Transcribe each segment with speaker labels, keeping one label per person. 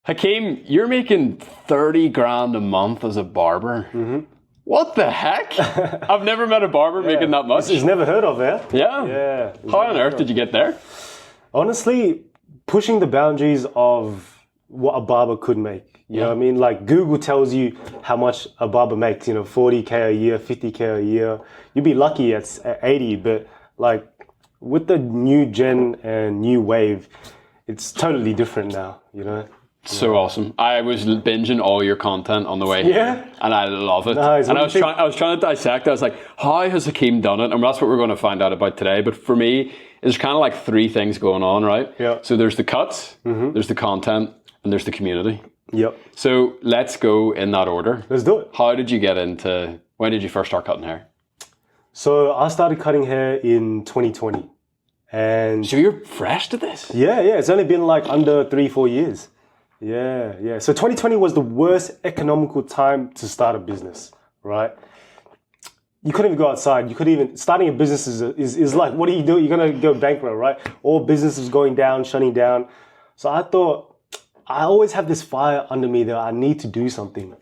Speaker 1: Hakeem, you're making 30 grand a month as a barber.
Speaker 2: Mm-hmm.
Speaker 1: What the heck? I've never met a barber making that much.
Speaker 2: It's never heard of it.
Speaker 1: Yeah?
Speaker 2: Yeah.
Speaker 1: How on earth did you get there?
Speaker 2: Honestly, pushing the boundaries of what a barber could make. You know what I mean? Like Google tells you how much a barber makes, 40K a year, 50K a year. You'd be lucky at 80, but like with the new gen and new wave, it's totally different now,
Speaker 1: So awesome. I was binging all your content on the way here, and I love it.
Speaker 2: Nice.
Speaker 1: And I was trying to dissect. I was like, how has Hakeem done it? And that's what we're going to find out about today. But for me, there's kind of like three things going on, right?
Speaker 2: Yeah.
Speaker 1: So there's the cuts, there's the content, and there's the community.
Speaker 2: Yep.
Speaker 1: So let's go in that order.
Speaker 2: Let's do it.
Speaker 1: How did you get into, when did you first start cutting hair?
Speaker 2: So I started cutting hair in 2020. And
Speaker 1: So you're fresh to this?
Speaker 2: yeah, it's only been like under 3-4 years. Yeah. So 2020 was the worst economical time to start a business, right? You couldn't even go outside. You couldn't even, starting a business is like, what do you do? You're going to go bankrupt, right? All businesses going down, shutting down. So I thought, I always have this fire under me that I need to do something.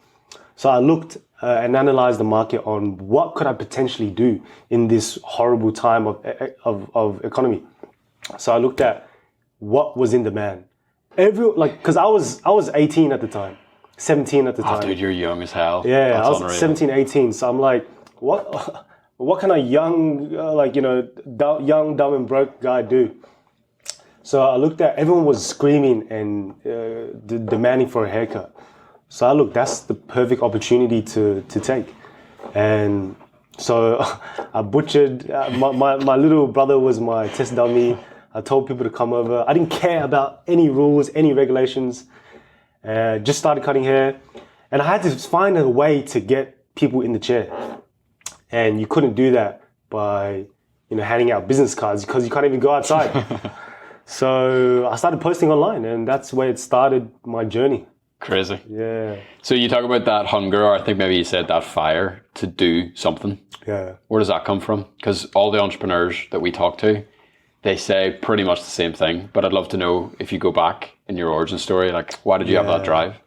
Speaker 2: So I looked and analyzed the market on what could I potentially do in this horrible time of economy. So I looked at what was in demand. Because I was 18 at the time, 17 at the time.
Speaker 1: Dude, you're young as hell.
Speaker 2: Yeah,
Speaker 1: That's
Speaker 2: I was
Speaker 1: unreal.
Speaker 2: 17, 18. So I'm like, what can a young, young, dumb and broke guy do? So I looked at, everyone was screaming and demanding for a haircut. So I looked, that's the perfect opportunity to take. And so I butchered, my little brother was my test dummy. I told people to come over. I didn't care about any rules, any regulations. Just started cutting hair. And I had to find a way to get people in the chair. And you couldn't do that by, handing out business cards because you can't even go outside. So I started posting online, and that's where it started my journey.
Speaker 1: Crazy.
Speaker 2: Yeah.
Speaker 1: So you talk about that hunger, or I think maybe you said that fire to do something.
Speaker 2: Yeah.
Speaker 1: Where does that come from? Because all the entrepreneurs that we talk to, they say pretty much the same thing. But I'd love to know, if you go back in your origin story, like, why did you have that drive?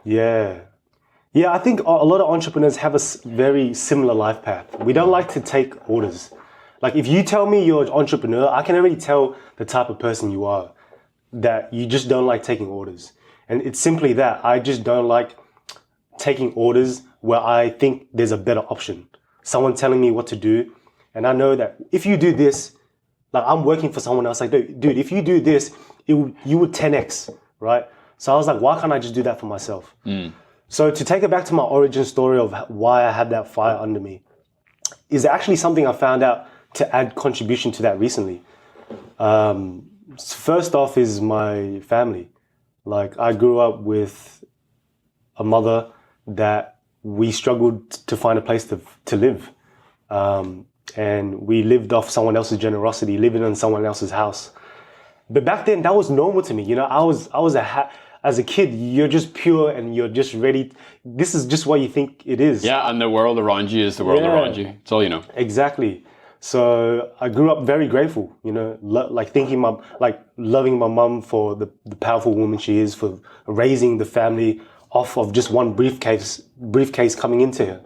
Speaker 2: Yeah, I think a lot of entrepreneurs have a very similar life path. We don't like to take orders. Like if you tell me you're an entrepreneur, I can already tell the type of person you are, that you just don't like taking orders. And it's simply that. I just don't like taking orders where I think there's a better option. Someone telling me what to do. And I know that if you do this, like I'm working for someone else, like, dude, if you do this, you would 10x, right? So I was like, why can't I just do that for myself? So to take it back to my origin story of why I had that fire under me, is actually something I found out to add contribution to that recently. First off is my family. Like I grew up with a mother that we struggled to find a place to live. And we lived off someone else's generosity, living in someone else's house. But back then that was normal to me. As a kid, you're just pure and you're just ready. This is just what you think it is.
Speaker 1: Yeah, and the world around you is the world around you. It's all you know.
Speaker 2: Exactly. So I grew up very grateful, loving my mum for the powerful woman she is, for raising the family off of just one briefcase coming into her.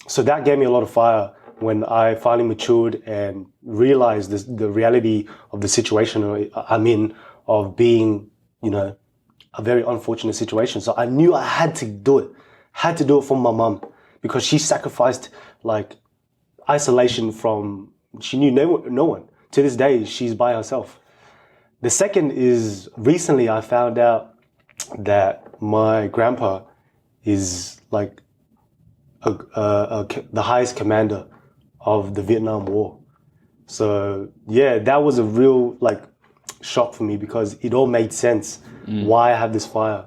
Speaker 2: So that gave me a lot of fire when I finally matured and realized the reality of the situation I'm in, of being, a very unfortunate situation. So I knew I had to do it for my mum, because she sacrificed isolation from, she knew no one. To this day, she's by herself. The second is, recently I found out that my grandpa is the highest commander of the Vietnam War. So yeah, that was a real shock for me, because it all made sense why I have this fire.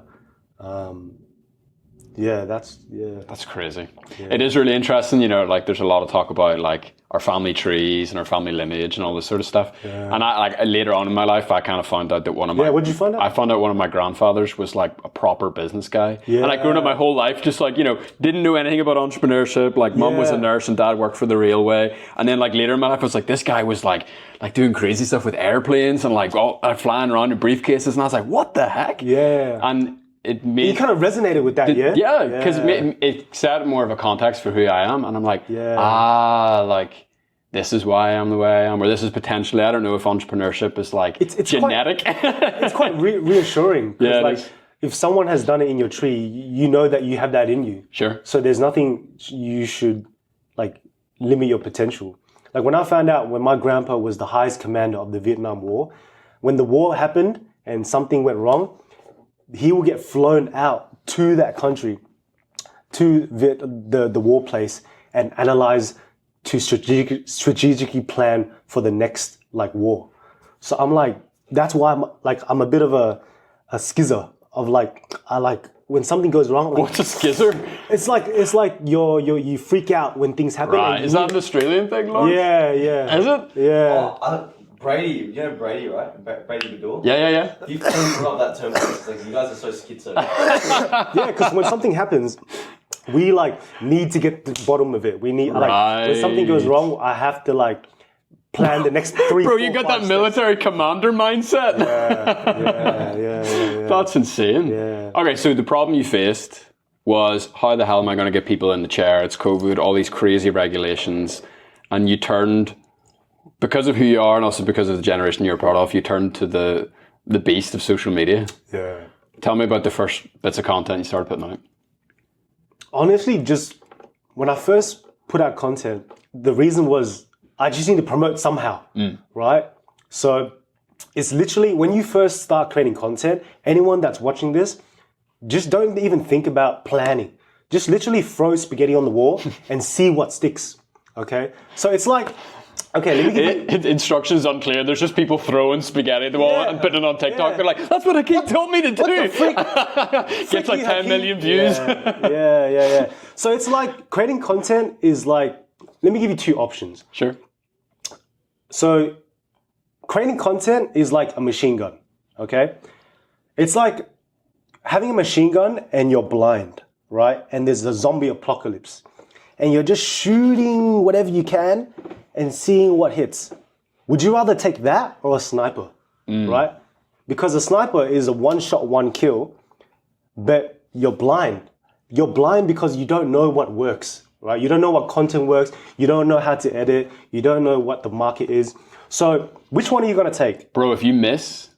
Speaker 2: Yeah,
Speaker 1: That's crazy. It is really interesting, you know, like there's a lot of talk about like our family trees and our family lineage and all this sort of stuff. Yeah. And I like later on in my life, I kind of found out that one of my...
Speaker 2: Yeah, what did you find out?
Speaker 1: I found out one of my grandfathers was like a proper business guy. Yeah. And I'd grown up my whole life just like, you know, didn't know anything about entrepreneurship. Like mum was a nurse and dad worked for the railway. And then like later in my life, I was like, this guy was like doing crazy stuff with airplanes and like flying around in briefcases. And I was like, what the heck?
Speaker 2: Yeah.
Speaker 1: And it made...
Speaker 2: You kind of resonated with that, yeah?
Speaker 1: Yeah, because it set more of a context for who I am. And I'm like, like, this is why I am the way I am. Or this is potentially, I don't know if entrepreneurship is like it's genetic.
Speaker 2: It's quite reassuring. Yeah, like, if someone has done it in your tree, you know that you have that in you.
Speaker 1: Sure.
Speaker 2: So there's nothing you should like limit your potential. Like when I found out when my grandpa was the highest commander of the Vietnam War, when the war happened and something went wrong, he will get flown out to that country, to the war place, and analyze to strategically plan for the next like war. So I'm like, that's why I'm a bit of a skizzer of like, I like when something goes wrong. Like,
Speaker 1: what's a skizzer?
Speaker 2: It's like you freak out when things happen.
Speaker 1: Right. Is that an Australian thing, Lawrence?
Speaker 2: Yeah.
Speaker 1: Is it?
Speaker 2: Yeah.
Speaker 3: Brady, you know Brady, right? Brady Bador?
Speaker 1: Yeah.
Speaker 3: You love that term. Like, you guys are so schizo.
Speaker 2: Yeah, because when something happens, we like need to get to the bottom of it. We need like when something goes wrong, I have to like plan the next 3.
Speaker 1: Bro, you got that military commander mindset.
Speaker 2: Yeah.
Speaker 1: That's insane.
Speaker 2: Yeah.
Speaker 1: Okay, so the problem you faced was how the hell am I going to get people in the chair? It's COVID, all these crazy regulations, and you turned. Because of who you are and also because of the generation you're part of, you turned to the beast of social media.
Speaker 2: Yeah.
Speaker 1: Tell me about the first bits of content you started putting out.
Speaker 2: Honestly, just when I first put out content, the reason was I just need to promote somehow, right? So it's literally when you first start creating content, anyone that's watching this, just don't even think about planning. Just literally throw spaghetti on the wall and see what sticks, okay? So it's like... Okay, let me give you...
Speaker 1: Instructions unclear. There's just people throwing spaghetti at the wall and putting it on TikTok. Yeah. They're like, that's what Hakeem told me to do.
Speaker 2: What the freak?
Speaker 1: Gets like 10 million views.
Speaker 2: Yeah. So it's like creating content is like, let me give you 2 options.
Speaker 1: Sure.
Speaker 2: So creating content is like a machine gun, okay? It's like having a machine gun and you're blind, right? And there's a zombie apocalypse. And you're just shooting whatever you can and seeing what hits. Would you rather take that or a sniper, right? Because a sniper is a 1-shot, 1-kill, but you're blind. You're blind because you don't know what works, right? You don't know what content works. You don't know how to edit. You don't know what the market is. So which one are you going to take?
Speaker 1: Bro, if you miss,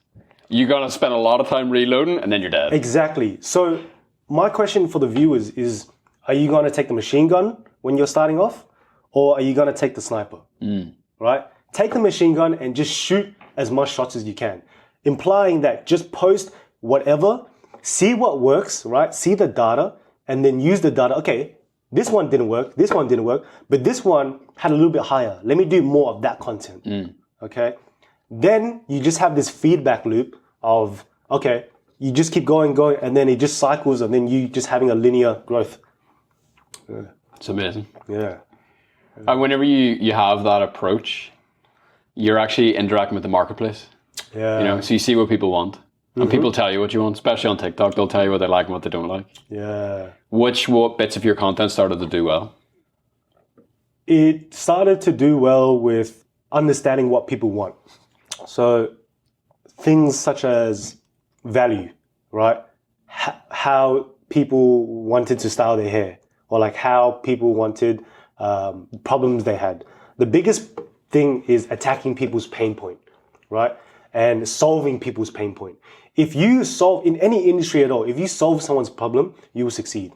Speaker 1: you're going to spend a lot of time reloading and then you're dead.
Speaker 2: Exactly. So my question for the viewers is, are you going to take the machine gun when you're starting off? Or are you going to take the sniper, right? Take the machine gun and just shoot as much shots as you can. Implying that just post whatever, see what works, right? See the data and then use the data. Okay, this one didn't work, but this one had a little bit higher. Let me do more of that content, okay? Then you just have this feedback loop of, okay, you just keep going, and then it just cycles and then you just having a linear growth.
Speaker 1: Yeah. It's amazing.
Speaker 2: Yeah.
Speaker 1: And whenever you have that approach, you're actually interacting with the marketplace.
Speaker 2: Yeah.
Speaker 1: You know, so you see what people want. And people tell you what you want, especially on TikTok. They'll tell you what they like and what they don't like.
Speaker 2: Yeah.
Speaker 1: What bits of your content started to do well?
Speaker 2: It started to do well with understanding what people want. So things such as value, right? How people wanted to style their hair, or like how people wanted problems they had. The biggest thing is attacking people's pain point, right? And solving people's pain point. If you solve, in any industry at all, if you solve someone's problem, you will succeed.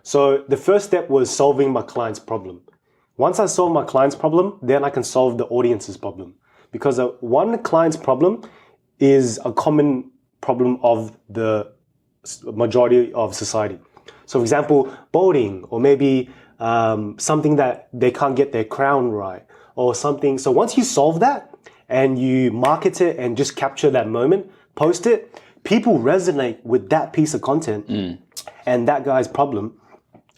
Speaker 2: So the first step was solving my client's problem. Once I solve my client's problem, then I can solve the audience's problem. Because one client's problem is a common problem of the majority of society. So for example, balding, or maybe something that they can't get their crown right, or something. So once you solve that and you market it and just capture that moment, post it, people resonate with that piece of content and that guy's problem,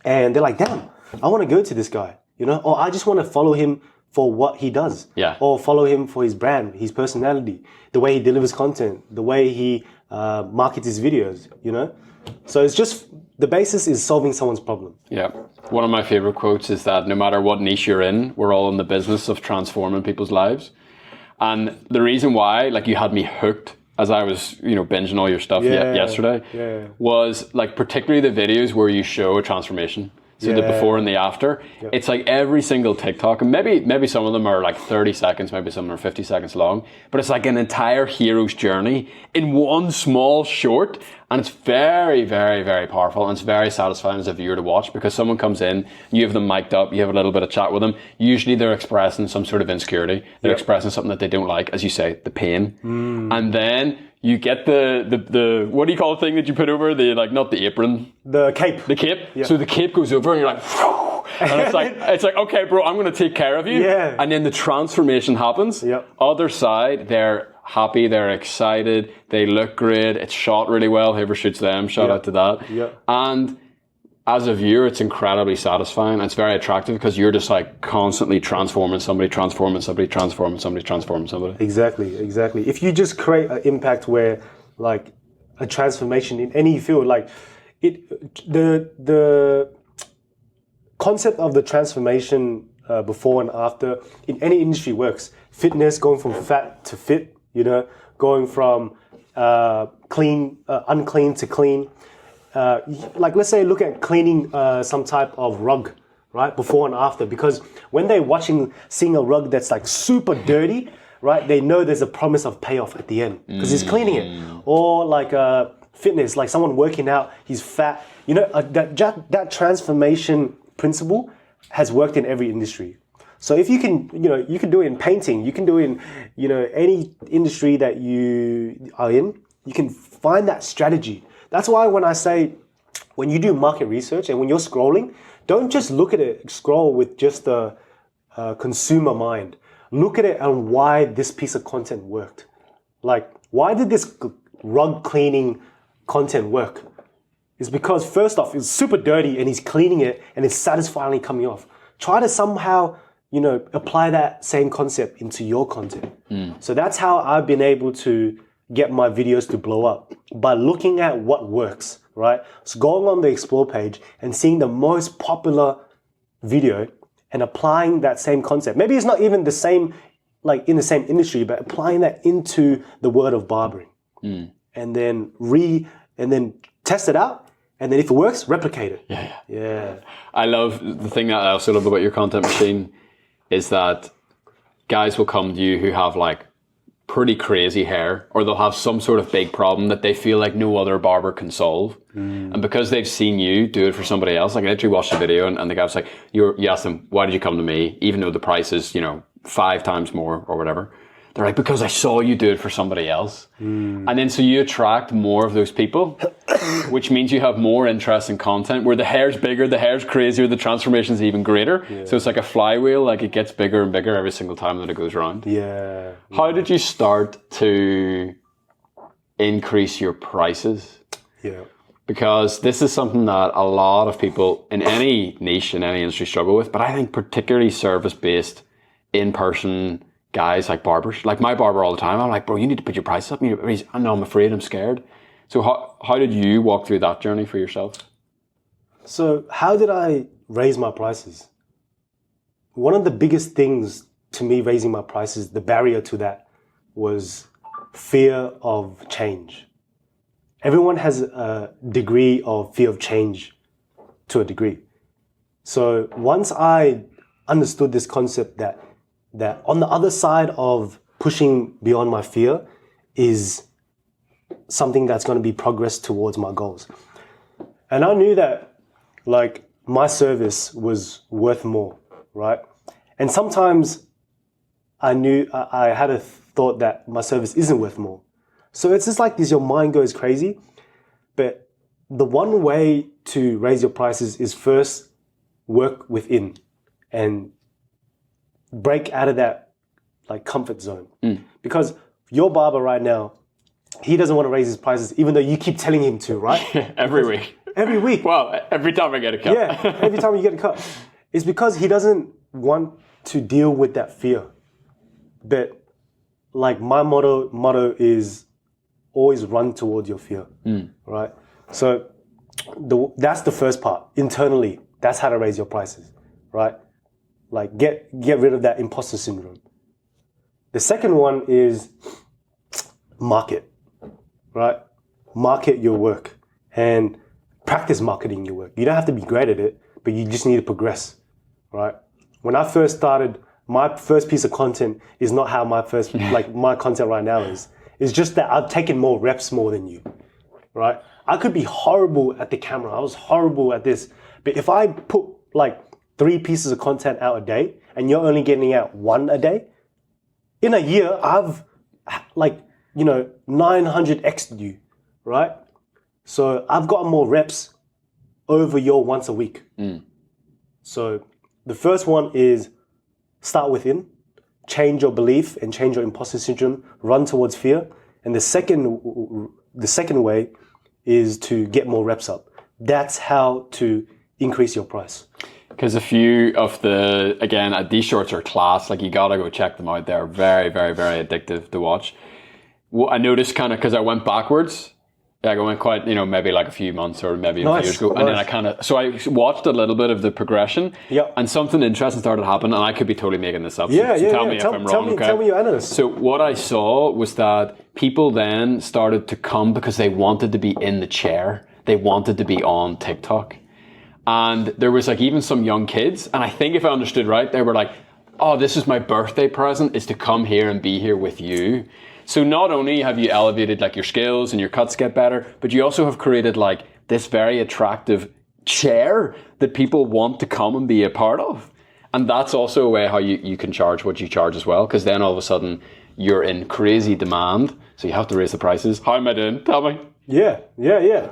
Speaker 2: and they're like, damn, I want to go to this guy, you know, or I just want to follow him for what he does, or follow him for his brand, his personality, the way he delivers content, the way he markets his videos, you know. So it's just, the basis is solving someone's problem.
Speaker 1: Yeah. One of my favorite quotes is that no matter what niche you're in, we're all in the business of transforming people's lives. And the reason why, like, you had me hooked as I was, you know, binging all your stuff yesterday, was like particularly the videos where you show a transformation. So the before and the after, it's like every single TikTok, and maybe some of them are like 30 seconds, maybe some are 50 seconds long, but it's like an entire hero's journey in one small short, and it's very, very, very powerful, and it's very satisfying as a viewer to watch, because someone comes in, you have them mic'd up, you have a little bit of chat with them, usually they're expressing some sort of insecurity, they're expressing something that they don't like, as you say, the pain, and then you get the what do you call the thing that you put over the, like, not the apron,
Speaker 2: the cape.
Speaker 1: So the cape goes over and you're like, and it's like okay, bro, I'm going to take care of you, and then the transformation happens. Other side, they're happy, they're excited, they look great, it's shot really well, whoever shoots them, shout out to that. And as a viewer, it's incredibly satisfying. It's very attractive because you're just like constantly transforming somebody.
Speaker 2: Exactly. If you just create an impact where, like, a transformation in any field, like the concept of the transformation before and after in any industry works. Fitness, going from fat to fit, you know, going from unclean to clean. Like, let's say, look at cleaning some type of rug, right, before and after, because when they're seeing a rug that's like super dirty, right, they know there's a promise of payoff at the end because he's cleaning it. Or like fitness, like someone working out, he's fat, you know, that transformation principle has worked in every industry. So if you can, you know, you can do it in painting, you can do it in, you know, any industry that you are in, you can find that strategy. That's why when I say, when you do market research and when you're scrolling, don't just look at it, scroll with just the consumer mind. Look at it and why this piece of content worked. Like, why did this rug cleaning content work? It's because, first off, it's super dirty and he's cleaning it and it's satisfyingly coming off. Try to somehow, you know, apply that same concept into your content. So that's how I've been able to get my videos to blow up, by looking at what works, right? So going on the explore page and seeing the most popular video and applying that same concept. Maybe it's not even the same, like in the same industry, but applying that into the world of barbering. And then test it out. And then if it works, replicate it. Yeah.
Speaker 1: I love, the thing that I also love about your content machine is that guys will come to you who have like pretty crazy hair, or they'll have some sort of big problem that they feel like no other barber can solve. And because they've seen you do it for somebody else, like I literally watched the video and the guy was like, you asked them, why did you come to me? Even though the price is, you know, 5 times more or whatever. They're like, because I saw you do it for somebody else. And then so you attract more of those people, which means you have more interesting content where the hair's bigger, the hair's crazier, the transformation's even greater. So it's like a flywheel, like it gets bigger and bigger every single time that it goes around. How did you start to increase your prices? Because this is something that a lot of people in any niche, in any industry struggle with, but I think particularly service-based, in-person guys like barbers, like my barber all the time, I'm like, bro, you need to put your prices up. No, I'm afraid, I'm scared. So how did you walk through that journey for yourself?
Speaker 2: So how did I raise my prices? One of the biggest things to me raising my prices, the barrier to that, was fear of change. Everyone has a degree of fear of change to a degree. So once I understood this concept that on the other side of pushing beyond my fear is something that's going to be progress towards my goals. And I knew that, like, my service was worth more, right? And sometimes I knew I had a thought that my service isn't worth more. So it's just like this, your mind goes crazy. But the one way to raise your prices is first work within and break out of that, like, comfort zone. Because your barber right now, he doesn't want to raise his prices, even though you keep telling him to, right?
Speaker 1: Every week.
Speaker 2: every week.
Speaker 1: Well, every time I get a cut.
Speaker 2: Yeah, every time you get a cut. It's because he doesn't want to deal with that fear. But like my motto is always run towards your fear, right? So that's the first part. Internally, that's how to raise your prices, right? Like get rid of that imposter syndrome. The second one is market, right? Market your work and practice marketing your work. You don't have to be great at it, but you just need to progress, right? When I first started, my first piece of content is not how my content right now is. It's just that I've taken more reps more than you, right? I could be horrible at the camera. I was horrible at this. But if I put like 3 pieces of content out a day and you're only getting out 1 a day, in a year, I've 900x'd you, right? So I've got more reps over your once a week. So the first one is start within, change your belief and change your imposter syndrome, run towards fear. And the second way is to get more reps up. That's how to increase your price.
Speaker 1: Because a few of these shorts are class. Like you gotta go check them out. They're very, very, very addictive to watch. What I noticed kind of because I went backwards. Like I went quite, maybe like a few months or maybe a few years ago. And then I watched a little bit of the progression.
Speaker 2: Yep.
Speaker 1: And something interesting started happening, and I could be totally making this up. So tell me if I'm wrong, okay?
Speaker 2: Tell me your analysis.
Speaker 1: So what I saw was that people then started to come because they wanted to be in the chair. They wanted to be on TikTok. And there was like even some young kids, and I think if I understood right, they were like, oh, this is my birthday present, is to come here and be here with you. So not only have you elevated like your skills and your cuts get better, but you also have created like this very attractive chair that people want to come and be a part of. And that's also a way how you can charge what you charge as well, because then all of a sudden you're in crazy demand. So you have to raise the prices. How am I doing? Tell me.
Speaker 2: Yeah.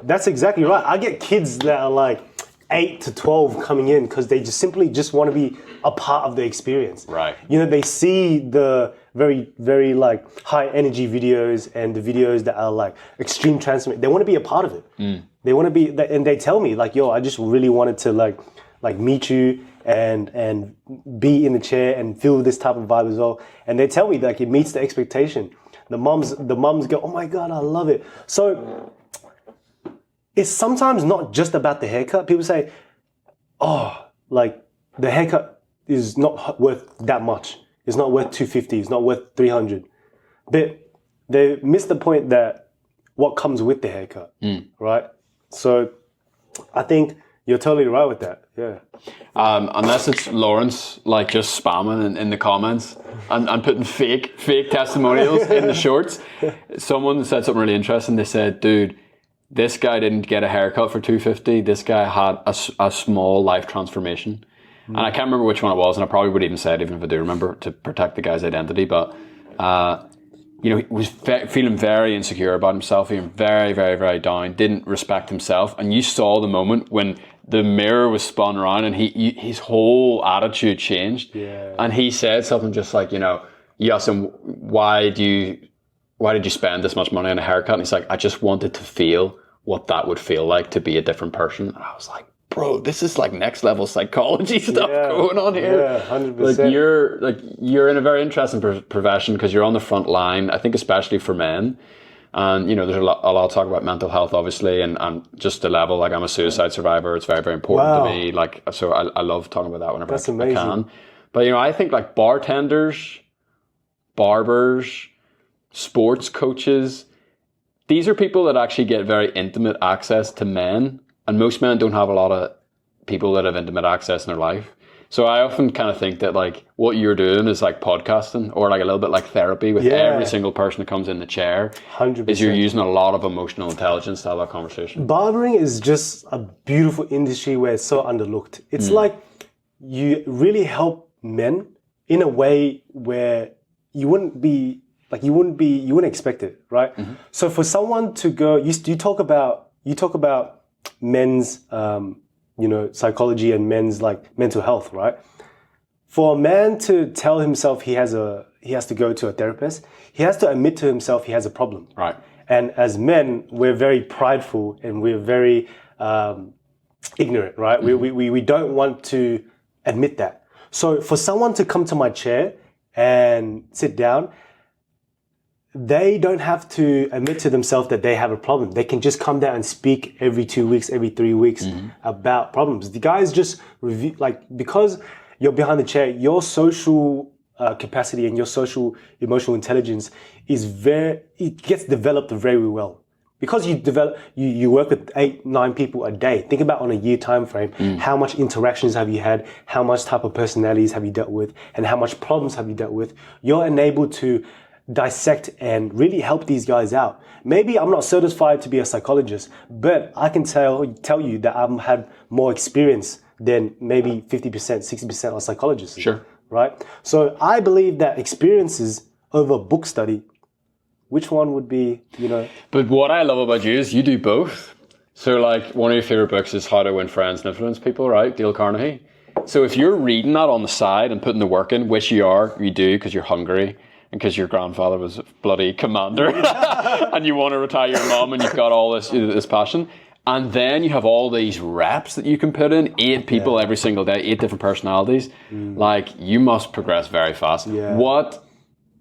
Speaker 2: That's exactly right. I get kids that are like 8 to 12 coming in because they just simply want to be a part of the experience.
Speaker 1: Right.
Speaker 2: They see the very, very like high energy videos and the videos that are like extreme transformation. They want to be a part of it. They want to be, and they tell me like, yo, I just really wanted to like meet you and be in the chair and feel this type of vibe as well. And they tell me like it meets the expectation. The moms go, oh my God, I love it. So it's sometimes not just about the haircut. People say, oh, like the haircut is not worth that much. It's not worth $250. It's not worth $300. But they miss the point that what comes with the haircut, right? So I think you're totally right with that. Yeah.
Speaker 1: Unless it's Lawrence, like just spamming in the comments and putting fake testimonials in the shorts. Someone said something really interesting. They said, dude, this guy didn't get a haircut for $250. This guy had a small life transformation. And I can't remember which one it was, and I probably would even say it even if I do remember to protect the guy's identity. But, he was feeling very insecure about himself, feeling very, very, very down, didn't respect himself. And you saw the moment when the mirror was spun around and his whole attitude changed.
Speaker 2: Yeah.
Speaker 1: And he said something just like, you asked him, why did you spend this much money on a haircut? And he's like, I just wanted to feel what that would feel like to be a different person. And I was like, bro, this is like next level psychology stuff going on here.
Speaker 2: Yeah, 100%.
Speaker 1: You're in a very interesting profession because you're on the front line. I think especially for men, and there's a lot of talk about mental health, obviously, and just the level. Like I'm a suicide survivor. It's very, very important to me. Like so, I love talking about that whenever I can. But I think like bartenders, barbers, sports coaches, these are people that actually get very intimate access to men. And most men don't have a lot of people that have intimate access in their life. So I often kind of think that like what you're doing is like podcasting or like a little bit like therapy with every single person that comes in the chair.
Speaker 2: 100%.
Speaker 1: Is you're using a lot of emotional intelligence to have that conversation.
Speaker 2: Barbering is just a beautiful industry where it's so underlooked. It's like you really help men in a way where you wouldn't expect it, right? Mm-hmm. So for someone to go, you talk about men's, psychology and men's like mental health, right? For a man to tell himself he has to go to a therapist, he has to admit to himself he has a problem.
Speaker 1: Right.
Speaker 2: And as men, we're very prideful and we're very, ignorant, right? We don't want to admit that. So for someone to come to my chair and sit down, they don't have to admit to themselves that they have a problem. They can just come down and speak every 2 weeks, every 3 weeks about problems. The guys just review, because you're behind the chair, your social capacity and your social emotional intelligence it gets developed very well. Because you work with 8-9 people a day. Think about on a year time frame, how much interactions have you had, how much type of personalities have you dealt with, and how much problems have you dealt with. You're enabled to dissect and really help these guys out. Maybe I'm not certified to be a psychologist, but I can tell you that I've had more experience than maybe 50%, 60% of psychologists.
Speaker 1: Sure.
Speaker 2: Right? So I believe that experiences over book study, which one would be,
Speaker 1: But what I love about you is you do both. So like one of your favorite books is How to Win Friends and Influence People, right? Dale Carnegie. So if you're reading that on the side and putting the work in, which you do because you're hungry, and because your grandfather was a bloody commander and you want to retire your mom and you've got all this passion. And then you have all these reps that you can put in, 8 people every single day, 8 different personalities. Like you must progress very fast.
Speaker 2: Yeah.
Speaker 1: What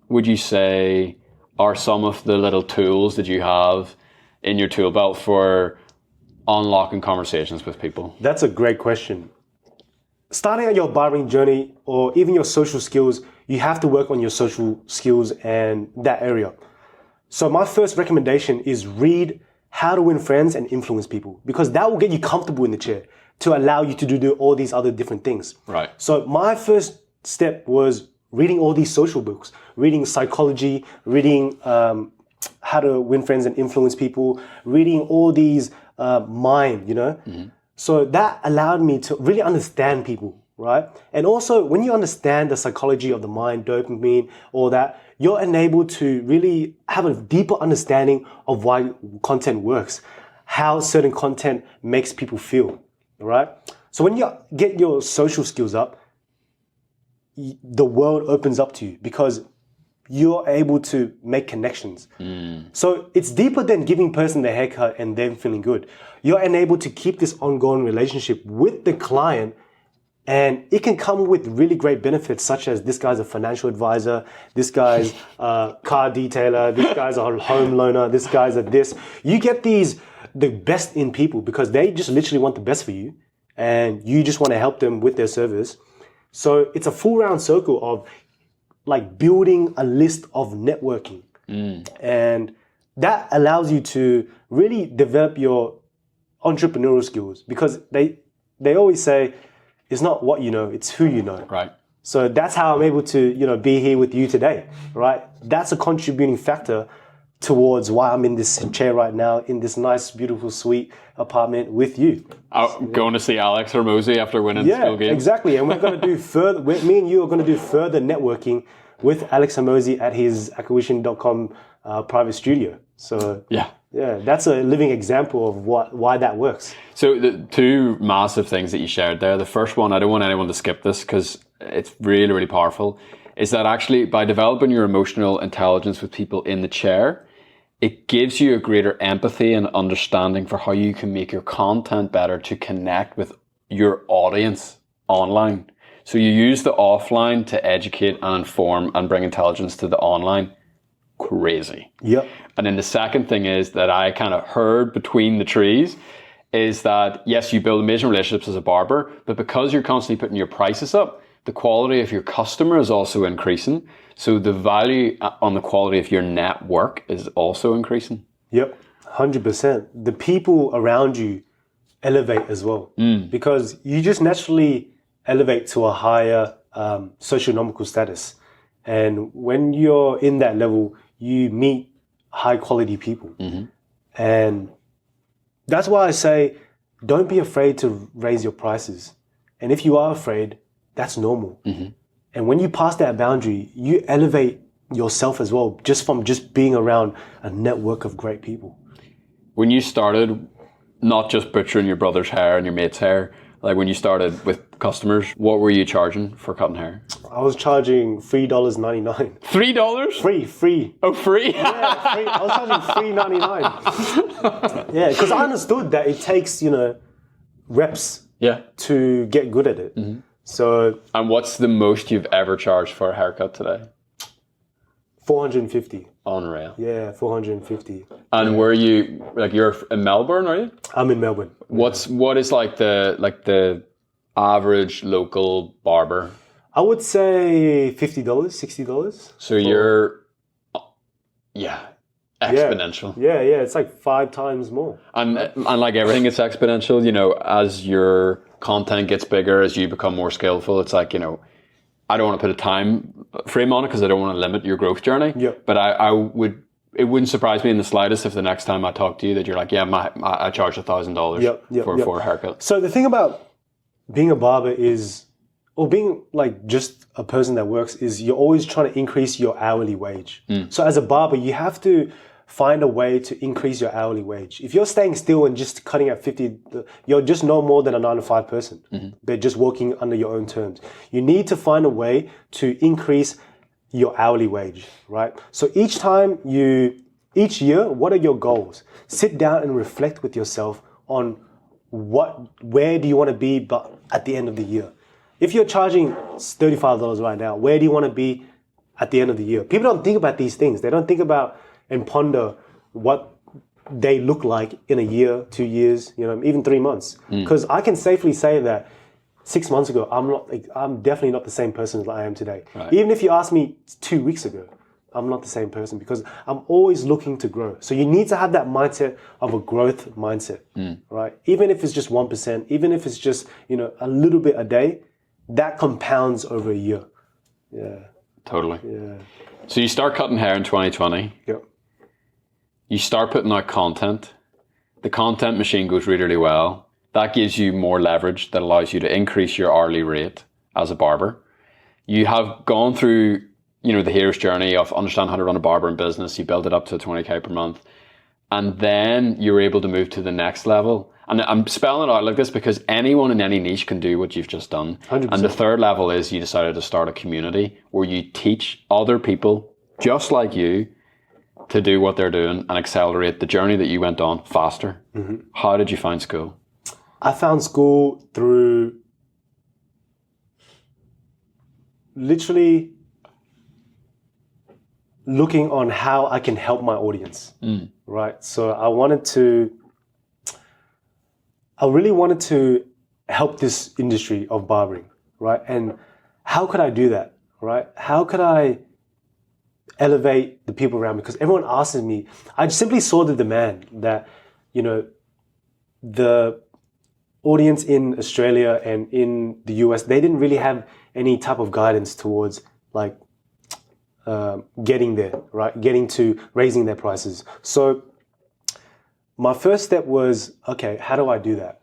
Speaker 1: would you say are some of the little tools that you have in your tool belt for unlocking conversations with people?
Speaker 2: That's a great question. Starting on your barbering journey or even your social skills, you have to work on your social skills and that area. So my first recommendation is read How to Win Friends and Influence People, because that will get you comfortable in the chair to allow you to do all these other different things.
Speaker 1: Right.
Speaker 2: So my first step was reading all these social books, reading psychology, reading How to Win Friends and Influence People, reading all these mind, So that allowed me to really understand people, right? And also, when you understand the psychology of the mind, dopamine, all that, you're enabled to really have a deeper understanding of why content works, how certain content makes people feel, right? So when you get your social skills up, the world opens up to you because you're able to make connections. So it's deeper than giving a person the haircut and them feeling good. You're enabled to keep this ongoing relationship with the client, and it can come with really great benefits, such as this guy's a financial advisor, this guy's a car detailer, this guy's a home loaner, this guy's a this. You get the best in people because they just literally want the best for you, and you just want to help them with their service. So it's a full round circle of like building a list of networking. And that allows you to really develop your entrepreneurial skills, because they always say it's not what you know, it's who you know.
Speaker 1: Right.
Speaker 2: So that's how I'm able to, be here with you today, right? That's a contributing factor towards why I'm in this chair right now, in this nice, beautiful, sweet apartment with you.
Speaker 1: Going to see Alex Hormozy after winning Skool Games.
Speaker 2: Exactly. And we're going to do further, me and you are going to do further networking with Alex Hormozy at his acquisition.com private studio. So yeah, that's a living example of why that works.
Speaker 1: So the 2 massive things that you shared there, the first one, I don't want anyone to skip this because it's really, really powerful, is that actually by developing your emotional intelligence with people in the chair, it gives you a greater empathy and understanding for how you can make your content better to connect with your audience online. So you use the offline to educate and inform and bring intelligence to the online. Crazy.
Speaker 2: Yep.
Speaker 1: And then the second thing is that I kind of heard between the trees is that, yes, you build amazing relationships as a barber, but because you're constantly putting your prices up, the quality of your customer is also increasing. So the value on the quality of your network is also increasing.
Speaker 2: Yep, 100%. The people around you elevate as well, because you just naturally elevate to a higher socioeconomical status. And when you're in that level, you meet high quality people. And that's why I say, don't be afraid to raise your prices. And if you are afraid, that's normal. And when you pass that boundary, you elevate yourself as well, just from just being around a network of great people.
Speaker 1: When you started, not just butchering your brother's hair and your mate's hair, Like when you started with customers, what were you charging for cutting hair?
Speaker 2: I was charging $3.99.
Speaker 1: $3?
Speaker 2: Free.
Speaker 1: Oh, free?
Speaker 2: Yeah, free. I was charging $3.99. Yeah, because I understood that it takes, reps to get good at it. Mm-hmm. So. And
Speaker 1: what's the most you've ever charged for a haircut today?
Speaker 2: $450.
Speaker 1: Unreal.
Speaker 2: Yeah, $450.
Speaker 1: And were you you're in Melbourne, are you?
Speaker 2: I'm in Melbourne.
Speaker 1: What is the average local barber?
Speaker 2: I would say $50, $60.
Speaker 1: So you're exponential.
Speaker 2: Yeah, it's like 5 times more.
Speaker 1: And like everything, it's exponential. As your content gets bigger, as you become more skillful, it's like I don't want to put a time frame on it because I don't want to limit your growth journey.
Speaker 2: Yep.
Speaker 1: But it wouldn't surprise me in the slightest if the next time I talk to you that you're like, I charge $1,000 for a haircut.
Speaker 2: So the thing about being a barber or being like just a person that works is you're always trying to increase your hourly wage. So as a barber, you have to find a way to increase your hourly wage. If you're staying still and just cutting at 50, you're just no more than a 9-to-5 person. Mm-hmm. They're just working under your own terms. You need to find a way to increase your hourly wage, right? So each year, what are your goals? Sit down and reflect with yourself on where do you want to be but at the end of the year? If you're charging $35 right now, where do you want to be at the end of the year? People don't think about these things. They don't think about and ponder what they look like in a year, 2 years, even 3 months. Because I can safely say that 6 months ago, I'm definitely not the same person as I am today. Right. Even if you asked me 2 weeks ago, I'm not the same person because I'm always looking to grow. So you need to have that mindset of a growth mindset, right? Even if it's just 1%, even if it's just, a little bit a day, that compounds over a year. Yeah.
Speaker 1: Totally.
Speaker 2: Yeah.
Speaker 1: So you start cutting hair in 2020.
Speaker 2: Yep.
Speaker 1: You start putting out content. The content machine goes really, really well. That gives you more leverage that allows you to increase your hourly rate as a barber. You have gone through, the hero's journey of understand how to run a barbering business. You build it up to 20K per month. And then you're able to move to the next level. And I'm spelling it out like this because anyone in any niche can do what you've just done.
Speaker 2: 100%.
Speaker 1: And the third level is you decided to start a community where you teach other people just like you to do what they're doing and accelerate the journey that you went on faster. Mm-hmm. How did you find Skool?
Speaker 2: I found Skool through literally looking on how I can help my audience, right? So I really wanted to help this industry of barbering, right? And how could I do that, right? How could I elevate the people around me? Because everyone asks me, I simply saw the demand that, the audience in Australia and in the US, they didn't really have any type of guidance towards getting there, right? Getting to raising their prices. So my first step was, okay, how do I do that?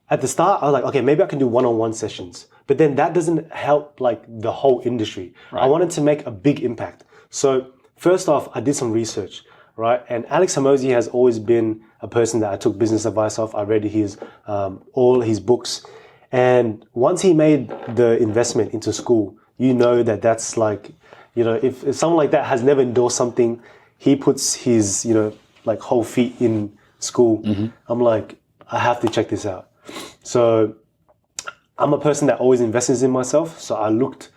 Speaker 2: At the start, I was like, okay, maybe I can do one-on-one sessions, but then that doesn't help the whole industry. Right. I wanted to make a big impact. So first off, I did some research, right? And Alex Hormozi has always been a person that I took business advice off. I read all his books. And once he made the investment into Skool, that's if someone like that has never endorsed something, he puts his, whole feet in Skool. Mm-hmm. I'm like, I have to check this out. So I'm a person that always invests in myself. So I looked,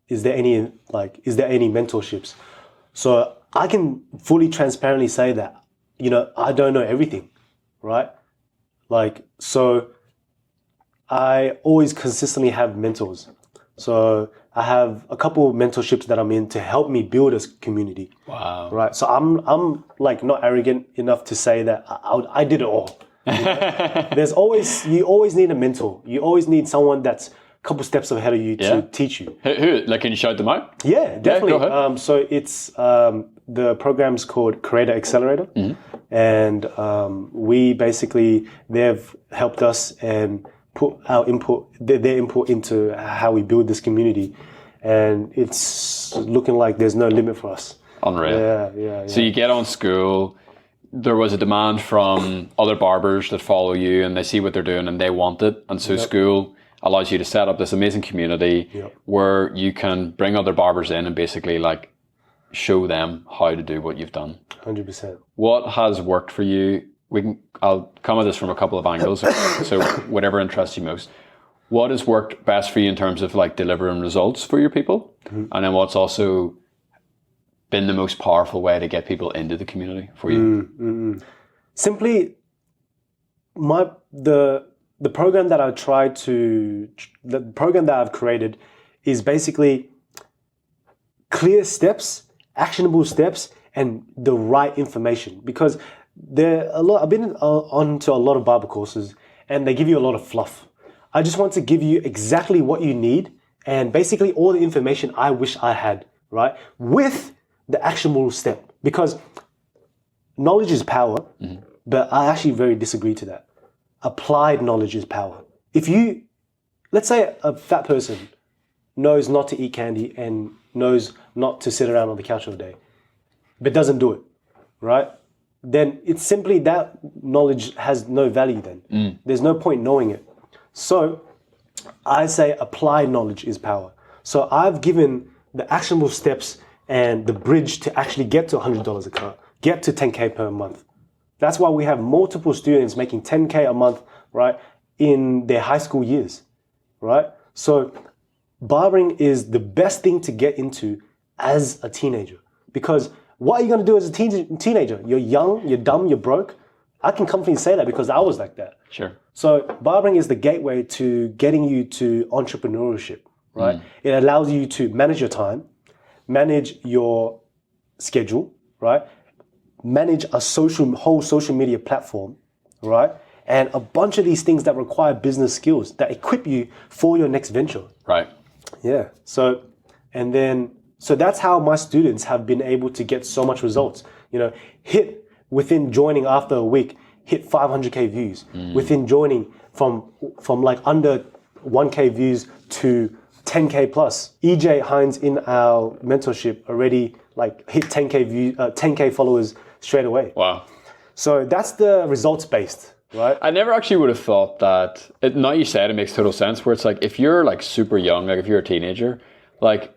Speaker 2: is there any mentorships? So I can fully transparently say that, I don't know everything, right? So I always consistently have mentors. So I have a couple of mentorships that I'm in to help me build a community. Wow. Right. So I'm not arrogant enough to say that I did it all. You always need a mentor. You always need someone that's a couple steps ahead of you to teach you.
Speaker 1: Who? Can you shout them out?
Speaker 2: Yeah, definitely.
Speaker 1: Yeah, go ahead.
Speaker 2: So it's the program's called Barber Accelerator. Mm-hmm. And they've helped us and put their input into how we build this community, and it's looking like there's no limit for us.
Speaker 1: Unreal.
Speaker 2: Yeah.
Speaker 1: So you get on Skool, there was a demand from other barbers that follow you and they see what they're doing and they want it. And so Skool allows you to set up this amazing community where you can bring other barbers in and basically like show them how to do what you've done.
Speaker 2: 100%.
Speaker 1: What has worked for you? I'll come at this from a couple of angles, so whatever interests you most. What has worked best for you in terms of like delivering results for your people? And then what's also been the most powerful way to get people into the community for you?
Speaker 2: Simply, the program that the program that I've created is basically clear steps, actionable steps, and the right information. Because I've been on to a lot of barber courses, and they give you a lot of fluff. I just want to give you exactly what you need, and basically all the information I wish I had, right? With the actionable step, because knowledge is power, but I actually very disagree to that. Applied knowledge is power. Let's say a fat person knows not to eat candy and knows not to sit around on the couch all day, but doesn't do it, right? Then it's simply that knowledge has no value then. There's no point knowing it. So I say applied knowledge is power. So I've given the actionable steps and the bridge to actually get to $100 a cut, get to 10K per month. That's why we have multiple students making 10K a month, right, in their high school years, right? So barbering is the best thing to get into as a teenager, because what are you going to do as a teenager? You're young, you're dumb, you're broke. I can confidently say that because I was like that.
Speaker 1: Sure.
Speaker 2: So barbering is the gateway to getting you to entrepreneurship, right? It allows you to manage your time, manage your schedule, right? Manage a whole social media platform, right? And a bunch of these things that require business skills that equip you for your next venture.
Speaker 1: Right.
Speaker 2: Yeah. So that's how my students have been able to get so much results. Hit within joining after a week, hit 500K views. Within joining from like under 1K views to 10K plus. EJ Hines in our mentorship already like hit 10K followers straight away.
Speaker 1: Wow.
Speaker 2: So that's the results based, right?
Speaker 1: I never actually would have thought that. Now you said it makes total sense. Where it's like if you're like super young, like if you're a teenager, like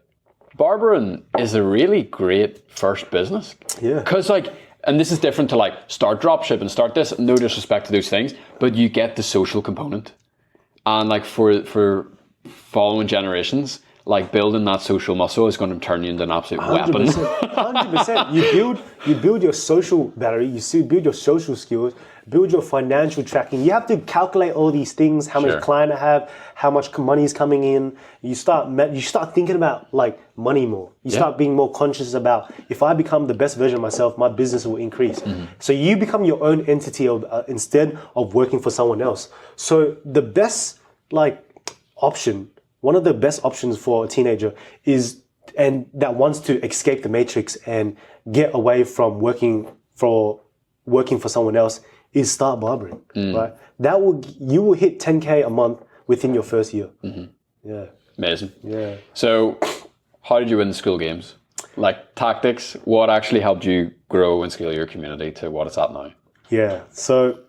Speaker 1: barbering is a really great first business. Yeah. Because like, and this is different to like start dropship and start this. No disrespect to those things, but you get the social component, and like for following generations, like building that social muscle is going to turn you into an absolute
Speaker 2: 100%,
Speaker 1: weapon.
Speaker 2: 100%. You build your social battery. You build your social skills. Build your financial tracking. You have to calculate all these things. How much client I have, how much money is coming in. You start thinking about like money more. You start being more conscious about if I become the best version of myself, my business will increase. So you become your own entity instead of working for someone else. So the best option. One of the best options for a teenager that wants to escape the matrix and get away from working for someone else is start barbering, right? You will hit 10K a month within your first year. Yeah.
Speaker 1: Amazing.
Speaker 2: Yeah.
Speaker 1: So how did you win the Skool Games? Like tactics, what actually helped you grow and scale your community to what it's at now?
Speaker 2: Yeah. So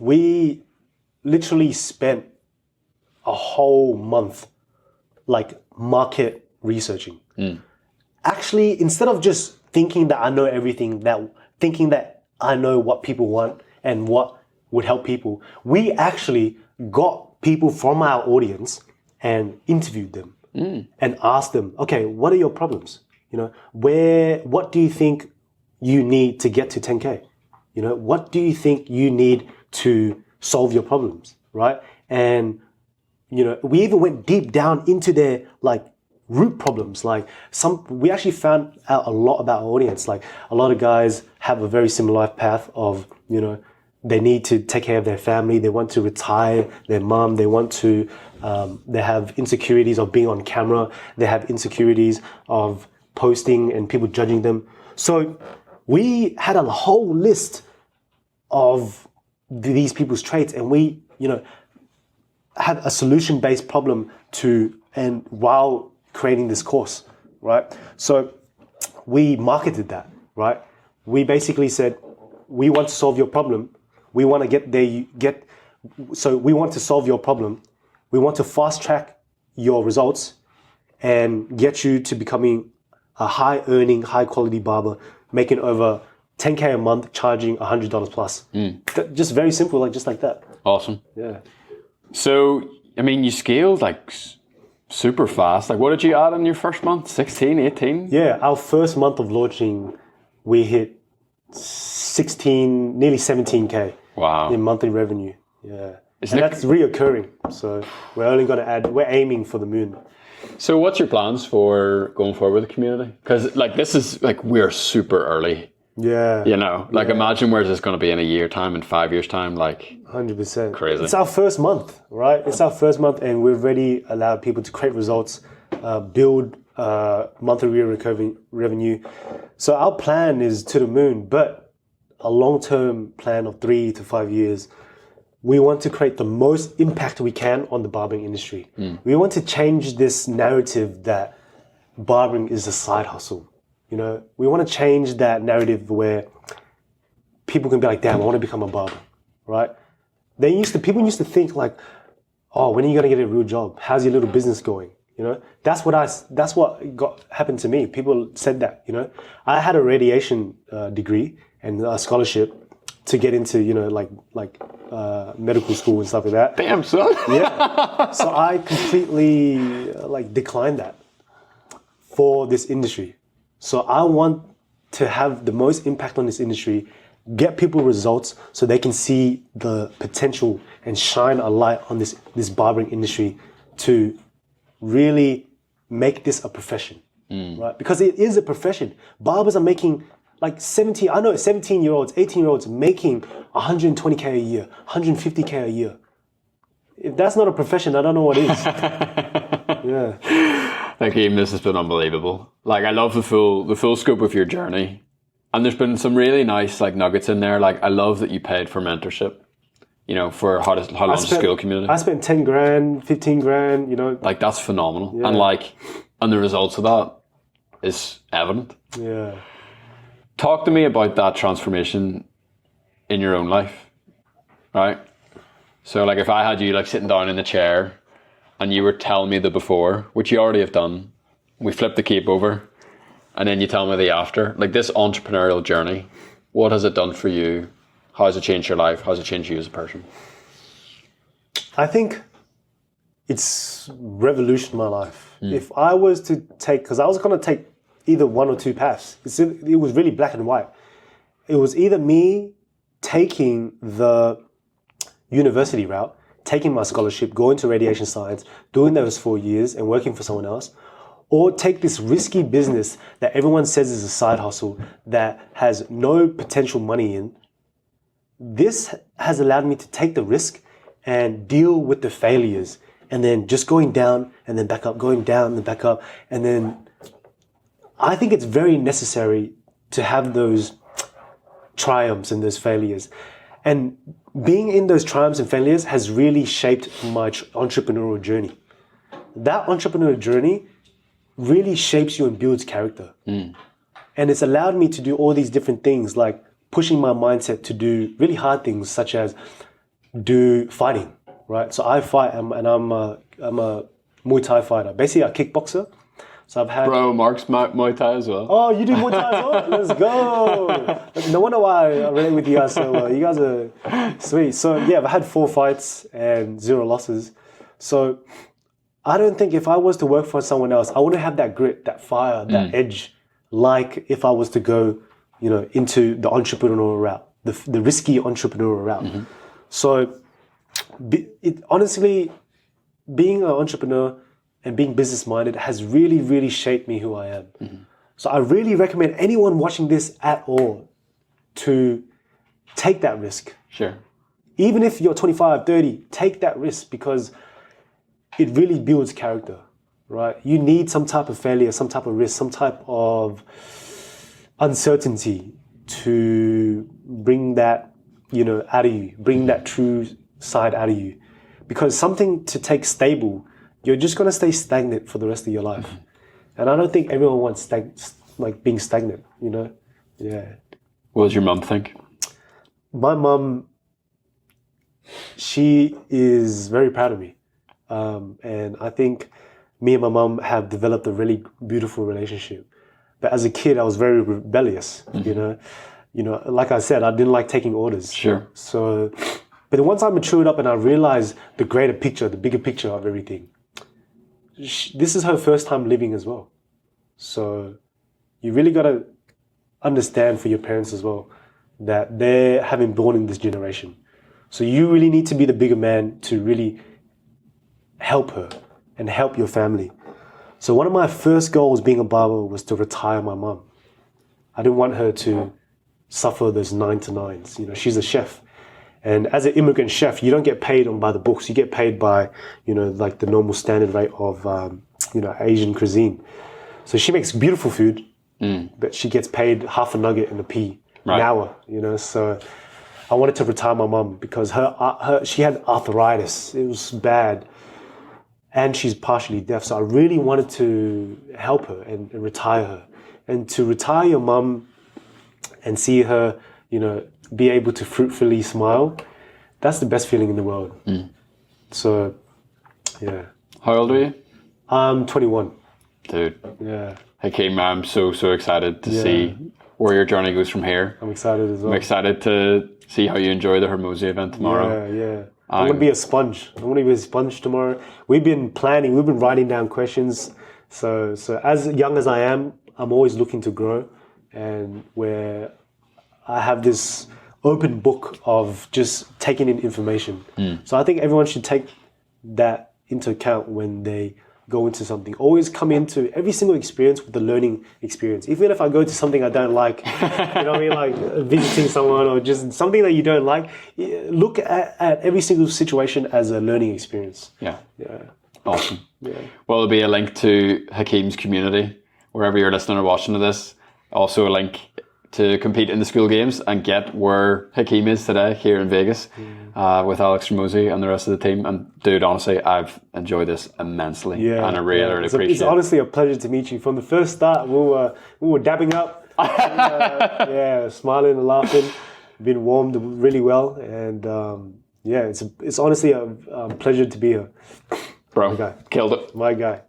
Speaker 2: we literally spent a whole month like market researching. Actually, instead of just thinking that I know everything, thinking that I know what people want and what would help people, we actually got people from our audience and interviewed them and asked them, okay, what are your problems? What do you think you need to get to 10K? What do you think you need to solve your problems, right? And we even went deep down into their like root problems. We actually found out a lot about our audience. Like a lot of guys have a very similar life path of, they need to take care of their family. They want to retire their mom. They want to, they have insecurities of being on camera. They have insecurities of posting and people judging them. So we had a whole list of these people's traits, and we, had a solution-based problem while creating this course, right? So we marketed that, right? We basically said, we want to solve your problem. We want to we want to solve your problem. We want to fast track your results and get you to becoming a high earning, high quality barber, making over 10K a month, charging $100 plus. Just very simple, like just like that.
Speaker 1: Awesome.
Speaker 2: Yeah.
Speaker 1: So, I mean, you scaled like super fast. Like, what did you add in your first month? 16, 18?
Speaker 2: Yeah, our first month of launching, we hit 16, nearly 17K
Speaker 1: Wow.
Speaker 2: in monthly revenue. Yeah.
Speaker 1: Isn't
Speaker 2: And
Speaker 1: it-
Speaker 2: that's reoccurring. So we're only going to add, we're aiming for the moon.
Speaker 1: So what's your plans for going forward with the community? Because like this is like we're super early,
Speaker 2: Yeah.
Speaker 1: you know. Like imagine where's this going to be in a year time, in 5 years time, like
Speaker 2: 100%.
Speaker 1: Crazy.
Speaker 2: It's our first month, right? It's our first month, and we've already allowed people to create results, build monthly recurring revenue. So our plan is to the moon, but a long-term plan of 3 to 5 years. We want to create the most impact we can on the barbering industry. We want to change this narrative that barbering is a side hustle. You know, we want to change that narrative where people can be like, damn, I want to become a barber, right? People used to think like, oh, when are you going to get a real job? How's your little business going? You know, that's what happened to me. People said that, you know, I had a radiation degree and a scholarship to get into, you know, like medical school and stuff like that.
Speaker 1: damn son.
Speaker 2: Yeah. So I completely declined that for this industry. So I want to have the most impact on this industry, get people results so they can see the potential and shine a light on this barbering industry to really make this a profession, right? Because it is a profession. Barbers are making like 17-year-olds, 18-year-olds making 120K a year, 150K a year. If that's not a profession, I don't know what is. Yeah.
Speaker 1: Hakeem, this has been unbelievable. Like I love the full scope of your journey. And there's been some really nice like nuggets in there. Like I love that you paid for mentorship, you know, for how to launch a school community.
Speaker 2: I spent 10 grand, 15 grand, you know.
Speaker 1: Like that's phenomenal.
Speaker 2: Yeah.
Speaker 1: And the results of that is evident.
Speaker 2: Yeah.
Speaker 1: Talk to me about that transformation in your own life, right? So like if I had you like sitting down in the chair and you were telling me the before, which you already have done, we flip the cape over and then you tell me the after, like this entrepreneurial journey, what has it done for you? How has it changed your life? How has it changed you as a person?
Speaker 2: I think it's revolutionized my life. If I was to take, because I was going to take either one or two paths. It was really black and white. It was either me taking the university route, taking my scholarship, going to radiation science, doing those 4 years and working for someone else, or take this risky business that everyone says is a side hustle that has no potential money in. This has allowed me to take the risk and deal with the failures and then just going down and then back up, going down and then back up. And then I think it's very necessary to have those triumphs and those failures. And being in those triumphs and failures has really shaped my entrepreneurial journey. That entrepreneurial journey really shapes you and builds character. And it's allowed me to do all these different things, like pushing my mindset to do really hard things, such as do fighting, right? So I fight, and I'm a Muay Thai fighter, basically a kickboxer. So I've had...
Speaker 1: Bro, Mark's Muay Thai as well.
Speaker 2: Oh, you do Muay Thai as well? Let's go. No wonder why I relate with you guys so well. You guys are sweet. So yeah, I've had 4 fights and 0 losses. So I don't think if I was to work for someone else, I wouldn't have that grit, that fire, that edge, like if I was to go, you know, into the entrepreneurial route, the risky entrepreneurial route. So honestly, being an entrepreneur and being business-minded has really, really shaped me who I am. So I really recommend anyone watching this at all to take that risk.
Speaker 1: Sure.
Speaker 2: Even if you're 25, 30, take that risk because it really builds character, right? You need some type of failure, some type of risk, some type of uncertainty to bring that, you know, out of you, bring that true side out of you. Because something to take stable, you're just going to stay stagnant for the rest of your life. And I don't think everyone wants being stagnant, you know? Yeah.
Speaker 1: What does your mum think?
Speaker 2: my mum, she is very proud of me. And I think me and my mum have developed a really beautiful relationship. But as a kid, I was very rebellious, you know, like I said, I didn't like taking orders.
Speaker 1: Sure.
Speaker 2: So, but once I matured up and I realized the greater picture, the bigger picture of everything, this is her first time living as well. So you really got to understand for your parents as well that they haven't born in this generation. So you really need to be the bigger man to really help her and help your family. So one of my first goals being a barber was to retire my mum. I didn't want her to suffer those 9 to 9s. You know, she's a chef. And as an immigrant chef, you don't get paid on by the books. You get paid by, you know, like the normal standard rate of, you know, Asian cuisine. So she makes beautiful food, but she gets paid half a nugget and a pea an hour, you know. So I wanted to retire my mum because she had arthritis. It was bad. And she's partially deaf. So I really wanted to help her and retire her. And to retire your mum and see her, you know, be able to fruitfully smile, that's the best feeling in the world. So, yeah.
Speaker 1: How old are you?
Speaker 2: I'm 21.
Speaker 1: Dude.
Speaker 2: Yeah.
Speaker 1: Hakeem, I'm so excited to see where your journey goes from here.
Speaker 2: I'm excited as well.
Speaker 1: I'm excited to see how you enjoy the Hermosi event tomorrow.
Speaker 2: Yeah. I'm going to be a sponge. I'm going to be a sponge tomorrow. We've been planning, we've been writing down questions. So as young as I am, I'm always looking to grow. And where I have this open book of just taking in information. So I think everyone should take that into account when they go into something. Always come into every single experience with the learning experience. Even if I go to something I don't like, you know what I mean, like visiting someone or just something that you don't like, look at every single situation as a learning experience.
Speaker 1: Yeah. Awesome.
Speaker 2: Yeah.
Speaker 1: Well, there'll be a link to Hakeem's community wherever you're listening or watching to this. Also a link to compete in the Skool Games and get where Hakeem is today here in Vegas with Alex Hermosi and the rest of the team. And dude, honestly, I've enjoyed this immensely. And I really appreciate it.
Speaker 2: It's honestly a pleasure to meet you. From the first start, we were dabbing up, and, smiling and laughing. Been warmed really well, and it's honestly a pleasure to be here.
Speaker 1: Bro, killed it.
Speaker 2: My guy.